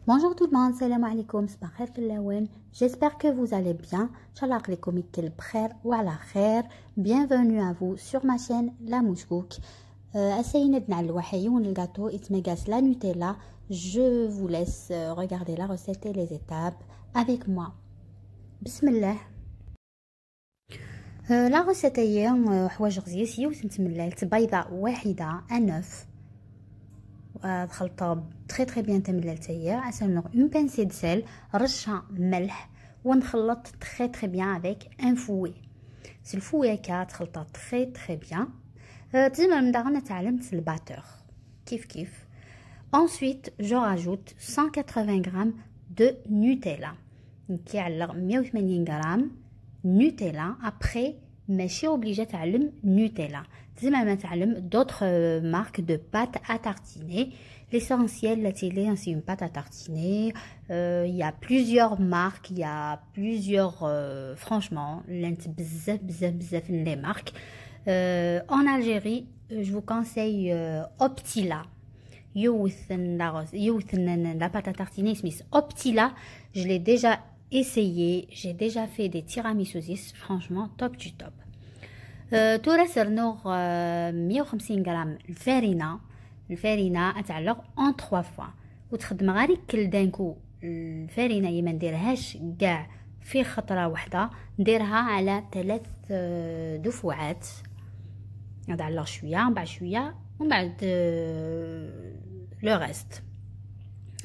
Bonjour tout le monde, salam alaikum, j'espère que vous allez bien. Bienvenue à vous sur ma chaîne La Mouchkouk. La Nutella. Je vous laisse regarder la recette et les étapes avec moi. Bismillah. La recette هي حوايج غزيسيه وتنتملات بيضه واحده انف الخلطه très bien تملات هي عسل une pincée de sel رشه ملح ونخلط très bien avec un fouet. C'est le fouet كتخلطها très bien. ديما من داغ انا تعلمت الباتور كيف. Ensuite je rajoute 180 g de Nutella. كيعلق 180 g Nutella. Après ماشي obligé تعلم Nutella. زعما ما تعلم d'autres marques de pâte à tartiner. L'essentiel c'est une pâte à tartiner. Il y a plusieurs marques, il y a plusieurs franchement بزاف les marques. En Algérie je vous conseille Optila. La pâte à tartiner c'est Optila. Je l'ai déjà essayé, j'ai déjà fait des tiramisu, franchement top du top. تورا سرنوغ 150 غرام الفارينه اتعلق en 3 fois وتخدم غير كل دانكو. الفارينه هي ما نديرهاش كاع في خطره واحده، نديرها على 3 دفعات. نعلق شويه من بعد شويه ومن بعد لو ريست.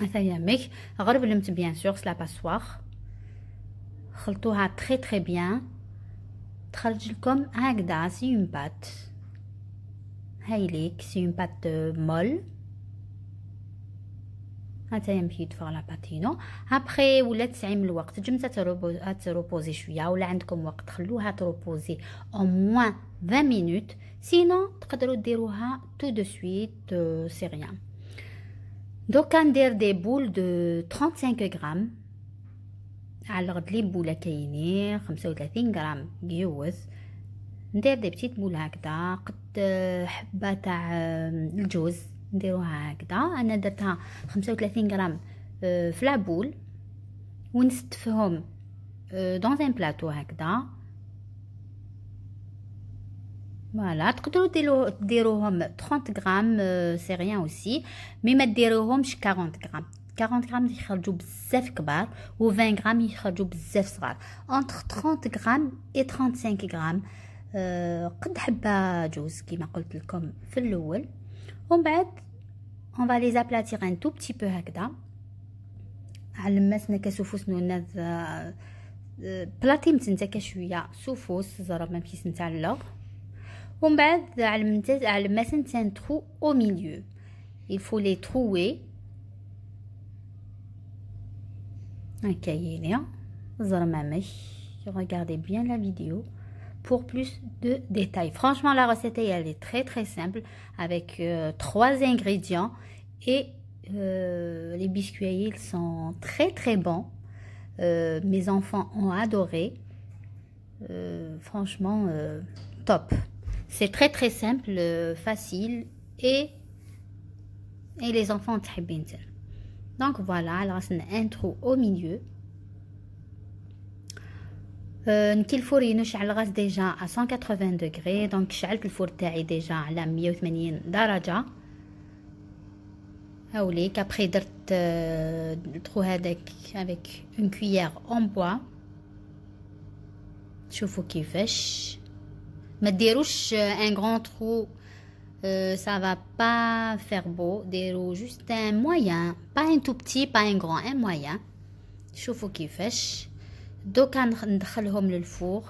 هذا يامك غرب لمت بيان سور لا باسوار. خلطوها très bien. تخرج لكم هكذا سي اون بات هايليك، سي اون بات مول. هاتا يمشي يدفع لا باتينو. ابخي ولا تسعيم الوقت جمتا تروبوزي شويه، ولا عندكم وقت خلوها تروبوزي او موان 20 مينوت. سينو تقدروا ديروها تو دو سويت سي ريان. دوكا ندير دي بول دو 35 غرام. على غد لي بوله كاينين 35 غرام قيوز. ندير دي بتيت بول هكذا قد حبه تاع الجوز نديروها هكذا. انا درتها 35 غرام في لابول ونستفهم دون ان بلاطو هكذا. فوالا تقدروا ديروهم 30 غرام سي ريان اوسي، مي ما ديروهمش 40 غرام. 40 غرام يخرجوا بزاف كبار و 20 غرام يخرجوا بزاف صغار. entre 30 غرام et 35 غرام قد حبه جوز كيما قلت لكم في الاول. ومن بعد on va les aplatir un tout petit peu هكذا. علمسنا كسوفوس نوناز بلاطي متنتا شويه سوفوس زرب ما مشيش نتعلق. ومن بعد علمسنا تنترو au milieu. il faut les trouer. Regardez bien la vidéo pour plus de détails. Franchement la recette elle est très simple avec 3 ingrédients et les biscuits ils sont très bons. Mes enfants ont adoré. Franchement top. C'est très simple, facile et les enfants très bien. Donc voilà, alors c'est un trou au milieu. نكي الفور ينشعل الغاز ديجا à 180 degrés. donc شعلت الفور تاعي ديجا على 180 درجة. هاوليك ابخي درت الترو هذاك avec une cuillère en bois. شوفوا كيفاش. ما ديروش un grand trou. Ça va pas faire beau. ديرو juste un moyen, pas un tout petit, pas un grand, un moyen. شوفوا كيفاش. دوكا ندخلهم للفور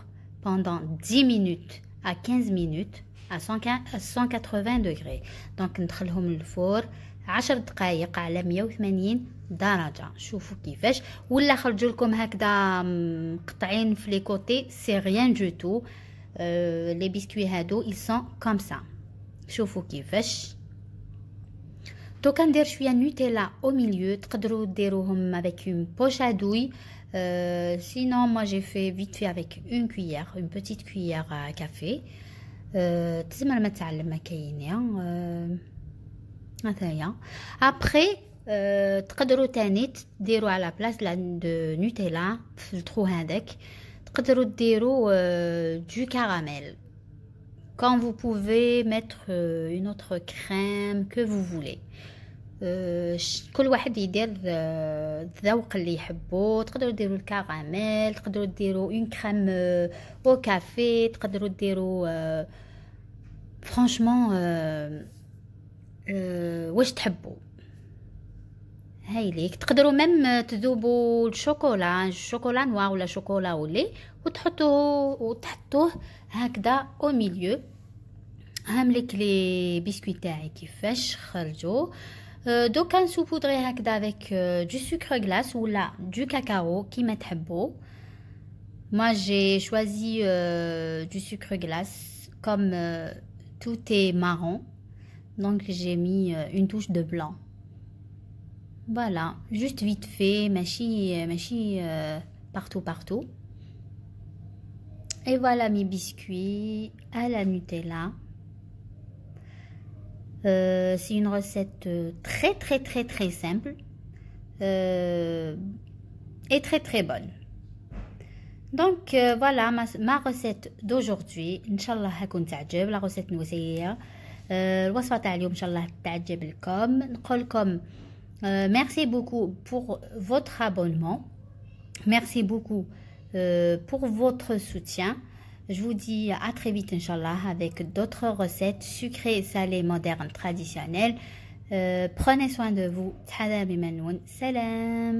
pendant 10 minutes à 15 minutes à 180 degrés. donc ندخلهم للفور 10 دقائق على 180 درجة. شوفوا كيفاش. ولا خرجوا لكم هكذا مقطعين في لي كوتي سي rien du tout. les biscuits هادو ils sont comme ça. شوفوا كيفاش. دوكا ندير شويه نوتيلا au milieu. تقدروا ديروهم avec une poche à douille. Sinon moi j'ai fait vite fait avec une cuillère, une petite cuillère à café. تزمر ما تعلم ما كاينين هذايا. après تقدروا تاني ديروا على بلاص دو نوتيلا في الترو هذاك تقدروا ديروا du caramel. Quand vous pouvez mettre une autre crème que vous voulez. كل واحد يدير الذوق اللي يحبه. تقدروا ديروا الكراميل، تقدروا ديروا اون كريم او كافي، تقدروا ديروا فرانشمون واش تحبوا. هاي ليك. تقدروا ميم تذوبوا الشوكولا نوار ولا شوكولا ولي وتحطوه هكذا او ميليو. هاملك لي بسكويت تاعي كيفاش خرجوا. دوكا نسوبودري هكذا افيك دو سكر غلاس ولا دو كاكاو كيما تحبوا. moi j'ai choisi du sucre glace comme tout est marron donc j'ai mis une touche de blanc. Voilà, juste vite fait, mâchi partout. Et voilà mes biscuits à la Nutella. C'est une recette très simple et très bonne. Donc voilà ma recette d'aujourd'hui. Inch'Allah هكون تعجب la recette نوسية. الوصفة تاع اليوم إن شاء الله تعجب لكم. نقولكم merci beaucoup pour votre abonnement. Merci beaucoup pour votre soutien. Je vous dis à très vite, Inch'Allah, avec d'autres recettes sucrées, salées, modernes, traditionnelles. Prenez soin de vous. Salam.